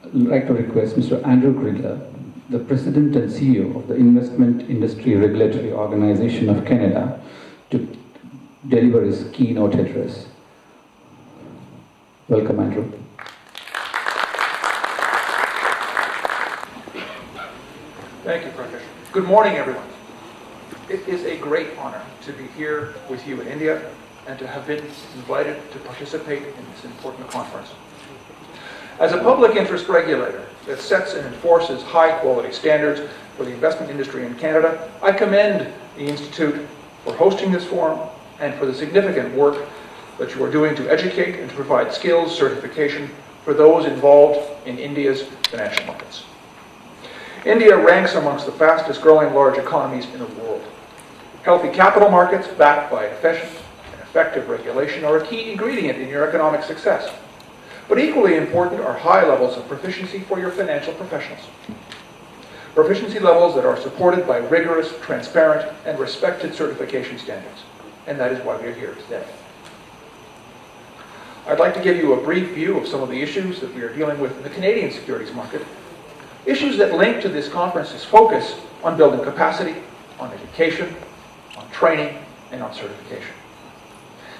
I'd like to request Mr. Andrew Kriegler, the President and CEO of the Investment Industry Regulatory Organization of Canada, to deliver his keynote address. Welcome, Andrew. Thank you, Prakash. Good morning, everyone. It is a great honor to be here with you in India and to have been invited to participate in this important conference. As a public interest regulator that sets and enforces high-quality standards for the investment industry in Canada, I commend the Institute for hosting this forum and for the significant work that you are doing to educate and to provide skills certification for those involved in India's financial markets. India ranks amongst the fastest growing large economies in the world. Healthy capital markets backed by efficient and effective regulation are a key ingredient in your economic success. But equally important are high levels of proficiency for your financial professionals. Proficiency levels that are supported by rigorous, transparent, and respected certification standards. And that is why we are here today. I'd like to give you a brief view of some of the issues that we are dealing with in the Canadian securities market. Issues that link to this conference's focus on building capacity, on education, on training, and on certification.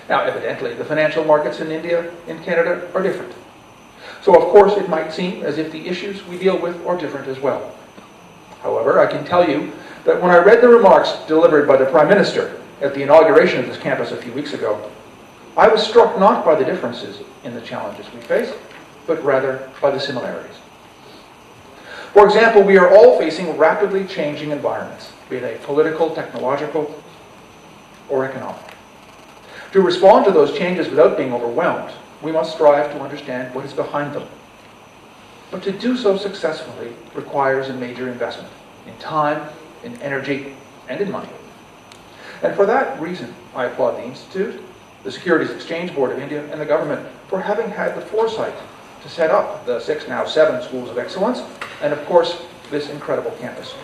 Now, evidently, the financial markets in India and Canada are different. So, of course, it might seem as if the issues we deal with are different as well. However, I can tell you that when I read the remarks delivered by the Prime Minister at the inauguration of this campus a few weeks ago, I was struck not by the differences in the challenges we face, but rather by the similarities. For example, we are all facing rapidly changing environments, be they political, technological, or economic. To respond to those changes without being overwhelmed, we must strive to understand what is behind them. But to do so successfully requires a major investment in time, in energy, and in money. And for that reason, I applaud the Institute, the Securities Exchange Board of India, and the government for having had the foresight to set up the 6, now 7 schools of excellence, and of course, this incredible campus.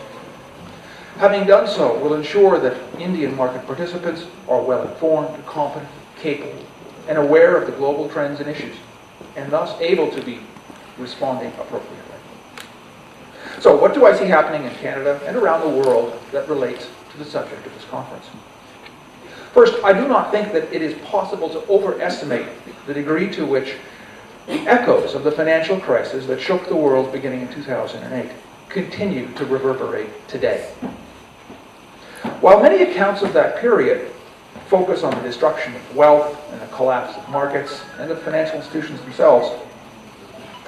Having done so will ensure that Indian market participants are well informed, competent, capable, and aware of the global trends and issues, and thus able to be responding appropriately. So what do I see happening in Canada and around the world that relates to the subject of this conference? First, I do not think that it is possible to overestimate the degree to which the echoes of the financial crisis that shook the world beginning in 2008 continue to reverberate today. While many accounts of that period focus on the destruction of wealth and the collapse of markets and of financial institutions themselves,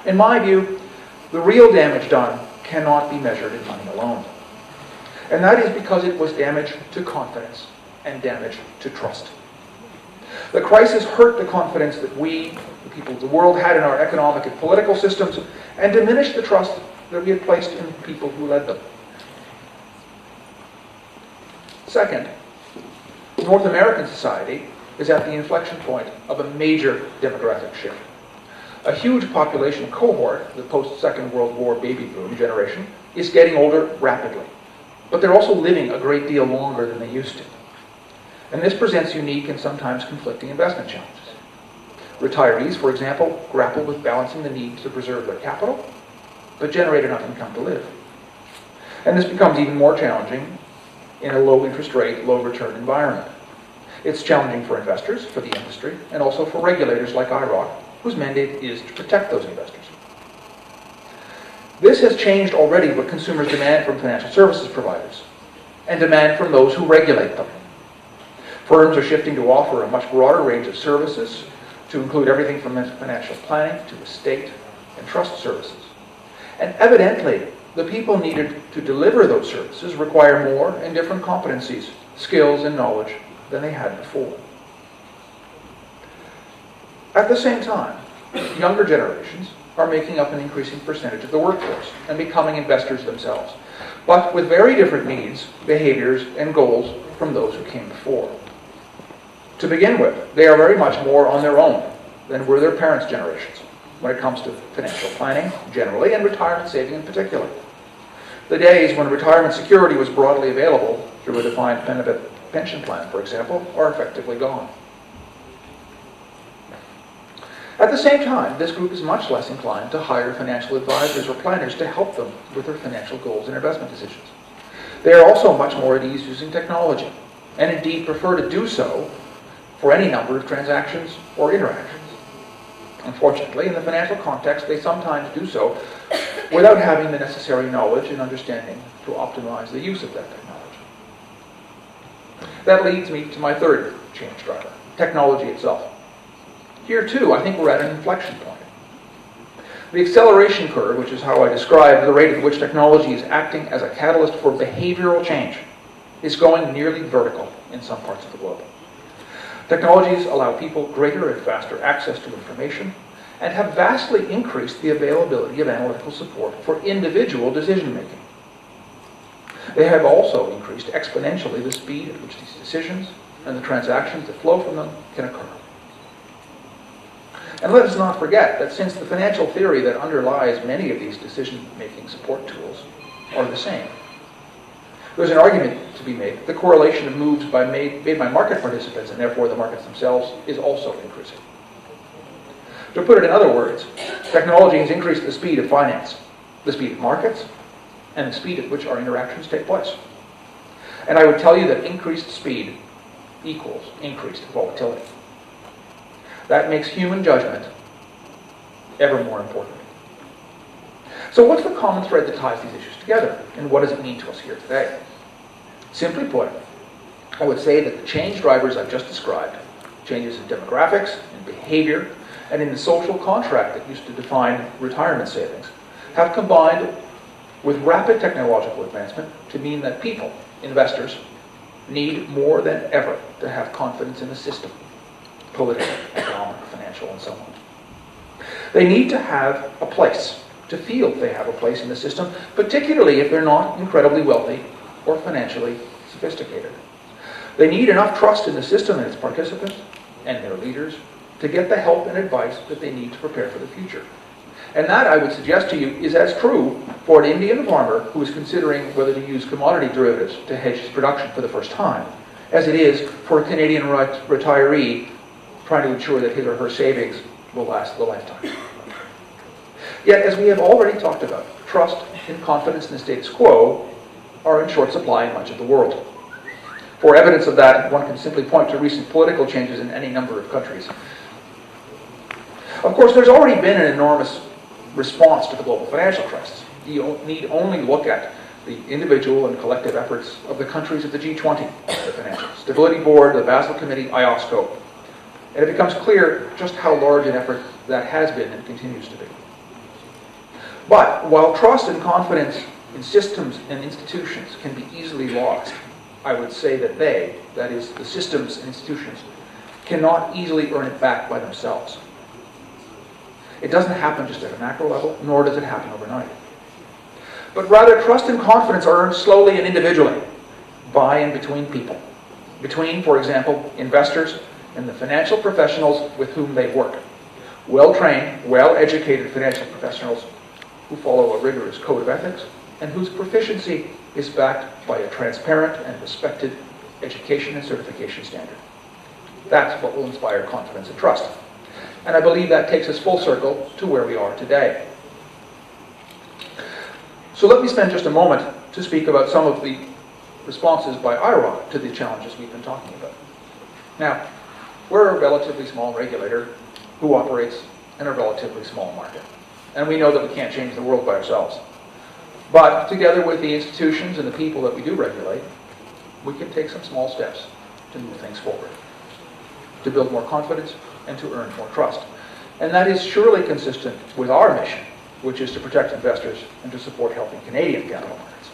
in my view, the real damage done cannot be measured in money alone. And that is because it was damage to confidence and damage to trust. The crisis hurt the confidence that we, the people of the world, had in our economic and political systems, and diminished the trust that we had placed in the people who led them. Second, North American society is at the inflection point of a major demographic shift. A huge population cohort, the post-Second World War baby boom generation, is getting older rapidly. But they're also living a great deal longer than they used to. And this presents unique and sometimes conflicting investment challenges. Retirees, for example, grapple with balancing the need to preserve their capital, but generate enough income to live. And this becomes even more challenging in a low interest rate, low return environment. It's challenging for investors, for the industry, and also for regulators like IIROC, whose mandate is to protect those investors. This has changed already what consumers demand from financial services providers, and demand from those who regulate them. Firms are shifting to offer a much broader range of services, to include everything from financial planning to estate and trust services. And evidently, the people needed to deliver those services require more and different competencies, skills, and knowledge than they had before. At the same time, younger generations are making up an increasing percentage of the workforce and becoming investors themselves, but with very different needs, behaviors, and goals from those who came before. To begin with, they are very much more on their own than were their parents' generations when it comes to financial planning generally and retirement saving in particular. The days when retirement security was broadly available through a defined benefit pension plan, for example, are effectively gone. At the same time, this group is much less inclined to hire financial advisors or planners to help them with their financial goals and investment decisions. They are also much more at ease using technology, and indeed prefer to do so for any number of transactions or interactions. Unfortunately, in the financial context, they sometimes do so without having the necessary knowledge and understanding to optimize the use of that technology. That leads me to my third change driver, technology itself. Here too, I think we're at an inflection point. The acceleration curve, which is how I describe the rate at which technology is acting as a catalyst for behavioral change, is going nearly vertical in some parts of the globe. Technologies allow people greater and faster access to information and have vastly increased the availability of analytical support for individual decision-making. They have also increased exponentially the speed at which these decisions and the transactions that flow from them can occur. And let us not forget that since the financial theory that underlies many of these decision-making support tools are the same, there's an argument to be made that the correlation of moves made by market participants, and therefore the markets themselves, is also increasing. To put it in other words, technology has increased the speed of finance, the speed of markets, and the speed at which our interactions take place. And I would tell you that increased speed equals increased volatility. That makes human judgment ever more important. So what's the common thread that ties these issues together, and what does it mean to us here today? Simply put, I would say that the change drivers I've just described, changes in demographics, in behavior, and in the social contract that used to define retirement savings, have combined with rapid technological advancement to mean that people, investors, need more than ever to have confidence in the system, political, economic, financial, and so on. They need to have a place, to feel they have a place in the system, particularly if they're not incredibly wealthy or financially sophisticated. They need enough trust in the system and its participants and their leaders to get the help and advice that they need to prepare for the future. And that, I would suggest to you, is as true for an Indian farmer who is considering whether to use commodity derivatives to hedge his production for the first time, as it is for a Canadian retiree trying to ensure that his or her savings will last the lifetime. Yet, as we have already talked about, trust and confidence in the status quo are in short supply in much of the world. For evidence of that, one can simply point to recent political changes in any number of countries. Of course, there's already been an enormous response to the global financial crisis. You need only look at the individual and collective efforts of the countries of the G20, the Financial Stability Board, the Basel Committee, IOSCO, and it becomes clear just how large an effort that has been and continues to be. But while trust and confidence in systems and institutions can be easily lost, I would say that they, that is, the systems and institutions, cannot easily earn it back by themselves. It doesn't happen just at a macro level, nor does it happen overnight. But rather, trust and confidence are earned slowly and individually, by and between people. Between, for example, investors and the financial professionals with whom they work. Well-trained, well-educated financial professionals who follow a rigorous code of ethics and whose proficiency is backed by a transparent and respected education and certification standard. That's what will inspire confidence and trust. And I believe that takes us full circle to where we are today. So let me spend just a moment to speak about some of the responses by IIROC to the challenges we've been talking about. Now, we're a relatively small regulator who operates in a relatively small market. And we know that we can't change the world by ourselves. But together with the institutions and the people that we do regulate, we can take some small steps to move things forward, to build more confidence and to earn more trust. And that is surely consistent with our mission, which is to protect investors and to support healthy Canadian capital markets.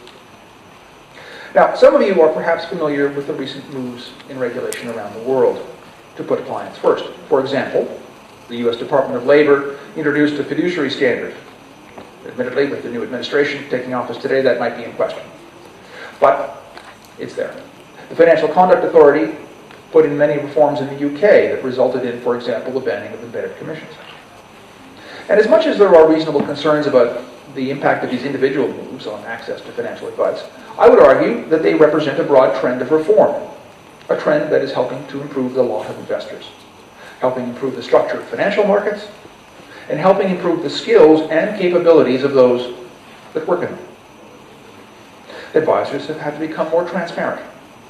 Now, some of you are perhaps familiar with the recent moves in regulation around the world to put clients first. For example, the U.S. Department of Labor introduced a fiduciary standard. Admittedly, with the new administration taking office today, that might be in question. But it's there. The Financial Conduct Authority put in many reforms in the UK that resulted in, for example, the banning of embedded commissions. And as much as there are reasonable concerns about the impact of these individual moves on access to financial advice, I would argue that they represent a broad trend of reform, a trend that is helping to improve the lot of investors, helping improve the structure of financial markets, and helping improve the skills and capabilities of those that work in them. Advisors have had to become more transparent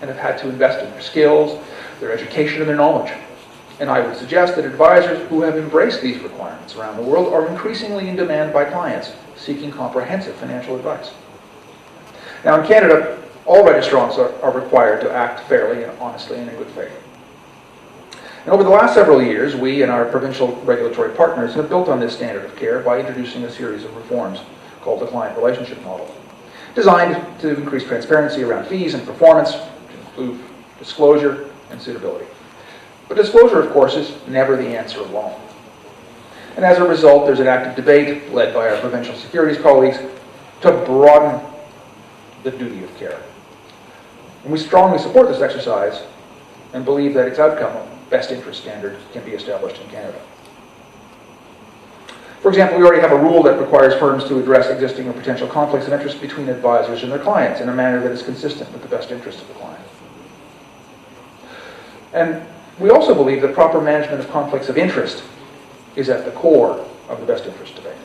and have had to invest in their skills, their education, and their knowledge. And I would suggest that advisors who have embraced these requirements around the world are increasingly in demand by clients seeking comprehensive financial advice. Now in Canada, all registrants are required to act fairly and honestly and in good faith. And over the last several years, we and our provincial regulatory partners have built on this standard of care by introducing a series of reforms called the client relationship model, designed to increase transparency around fees and performance, to include disclosure and suitability. But disclosure, of course, is never the answer alone. And as a result, there's an active debate led by our provincial securities colleagues to broaden the duty of care. And we strongly support this exercise and believe that its outcome, a best interest standard, can be established in Canada. For example, we already have a rule that requires firms to address existing or potential conflicts of interest between advisors and their clients in a manner that is consistent with the best interest of the client. And we also believe that proper management of conflicts of interest is at the core of the best interest debate.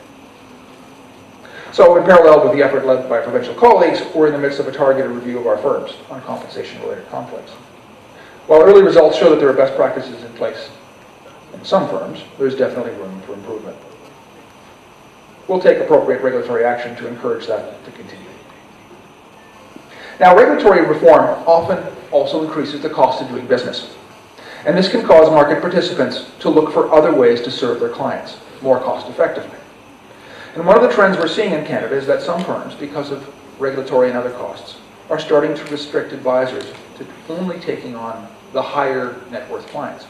So in parallel with the effort led by provincial colleagues, we're in the midst of a targeted review of our firms on compensation-related conflicts. While early results show that there are best practices in place in some firms, there's definitely room for improvement. We'll take appropriate regulatory action to encourage that to continue. Now, regulatory reform often also increases the cost of doing business. And this can cause market participants to look for other ways to serve their clients more cost effectively. And one of the trends we're seeing in Canada is that some firms, because of regulatory and other costs, are starting to restrict advisors to only taking on the higher net worth clients.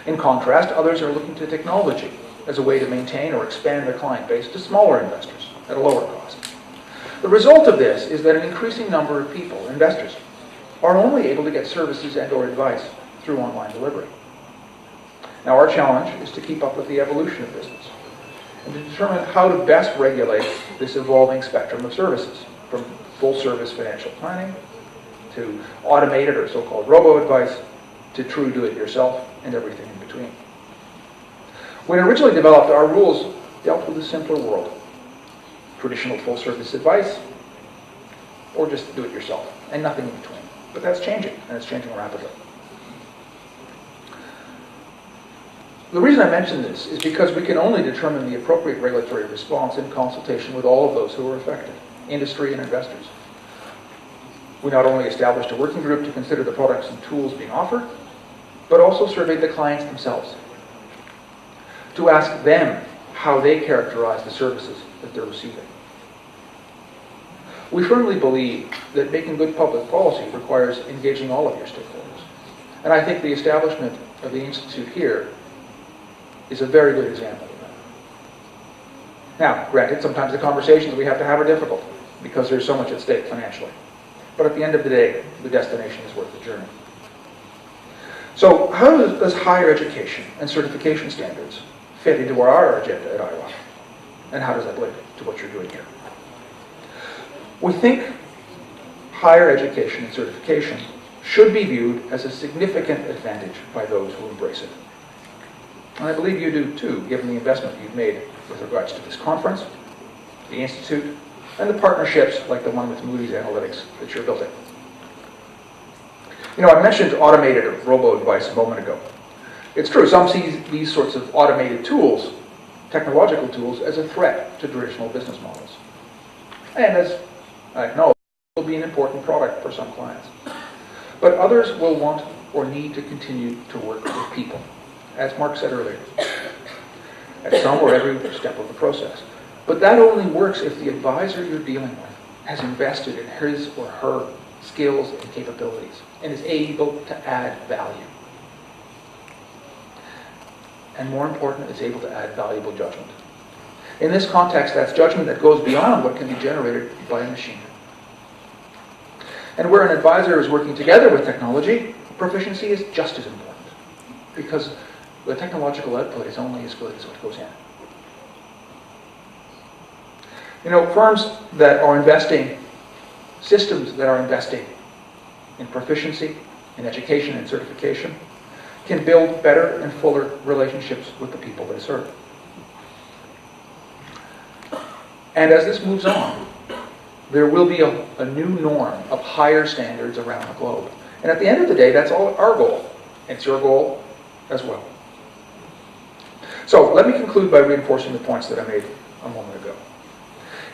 In contrast, others are looking to technology as a way to maintain or expand their client base to smaller investors at a lower cost. The result of this is that an increasing number of people, investors, are only able to get services and or advice through online delivery. Now our challenge is to keep up with the evolution of business and to determine how to best regulate this evolving spectrum of services, from full-service financial planning to automated or so-called robo-advice to true do-it-yourself and everything in between. When originally developed, our rules dealt with a simpler world. Traditional full-service advice or just do-it-yourself and nothing in between. But that's changing, and it's changing rapidly. The reason I mention this is because we can only determine the appropriate regulatory response in consultation with all of those who are affected, industry and investors. We not only established a working group to consider the products and tools being offered, but also surveyed the clients themselves to ask them how they characterize the services that they're receiving. We firmly believe that making good public policy requires engaging all of your stakeholders. And I think the establishment of the Institute here is a very good example of that. Now, granted, sometimes the conversations we have to have are difficult because there's so much at stake financially. But at the end of the day, the destination is worth the journey. So how does higher education and certification standards fit into our agenda at IIROC? And how does that link to what you're doing here? We think higher education and certification should be viewed as a significant advantage by those who embrace it. And I believe you do too, given the investment you've made with regards to this conference, the Institute, and the partnerships like the one with Moody's Analytics that you're building. You know, I mentioned automated or robo-advice a moment ago. It's true, some see these sorts of automated tools, technological tools, as a threat to traditional business models. And as I acknowledge, it will be an important product for some clients. But others will want or need to continue to work with people, as Mark said earlier, at some or every step of the process. But that only works if the advisor you're dealing with has invested in his or her skills and capabilities and is able to add value. And more important, is able to add valuable judgment. In this context, that's judgment that goes beyond what can be generated by a machine. And where an advisor is working together with technology, proficiency is just as important, because the technological output is only as good as what goes in. You know, firms that are investing, systems that are investing in proficiency, in education and certification, can build better and fuller relationships with the people they serve. And as this moves on, there will be a new norm of higher standards around the globe. And at the end of the day, that's all our goal. It's your goal as well. So let me conclude by reinforcing the points that I made a moment ago.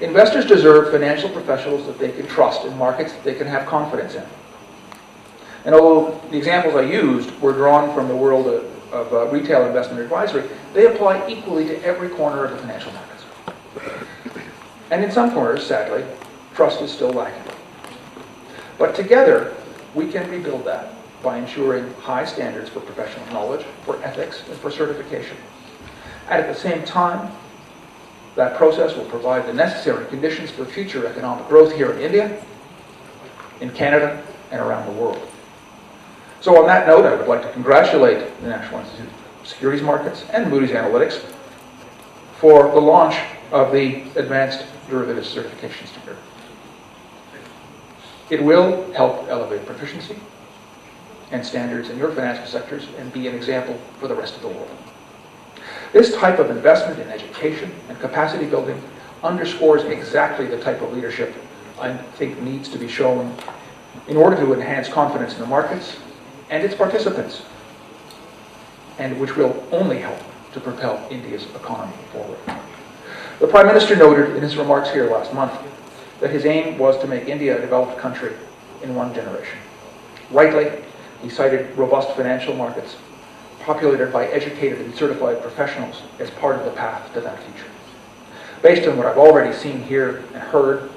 Investors deserve financial professionals that they can trust in markets that they can have confidence in. And although the examples I used were drawn from the world of retail investment advisory, they apply equally to every corner of the financial markets. And in some corners, sadly, trust is still lacking. But together, we can rebuild that by ensuring high standards for professional knowledge, for ethics, and for certification. And at the same time, that process will provide the necessary conditions for future economic growth here in India, in Canada, and around the world. So on that note, I would like to congratulate the National Institute of Securities Markets and Moody's Analytics for the launch of the Advanced Derivatives Certification Standard. It will help elevate proficiency and standards in your financial sectors and be an example for the rest of the world. This type of investment in education and capacity building underscores exactly the type of leadership I think needs to be shown in order to enhance confidence in the markets and its participants, and which will only help to propel India's economy forward. The Prime Minister noted in his remarks here last month that his aim was to make India a developed country in one generation. Rightly, he cited robust financial markets populated by educated and certified professionals as part of the path to that future. Based on what I've already seen here and heard,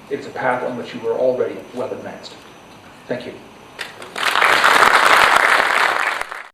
it's a path on which you are already well advanced. Thank you.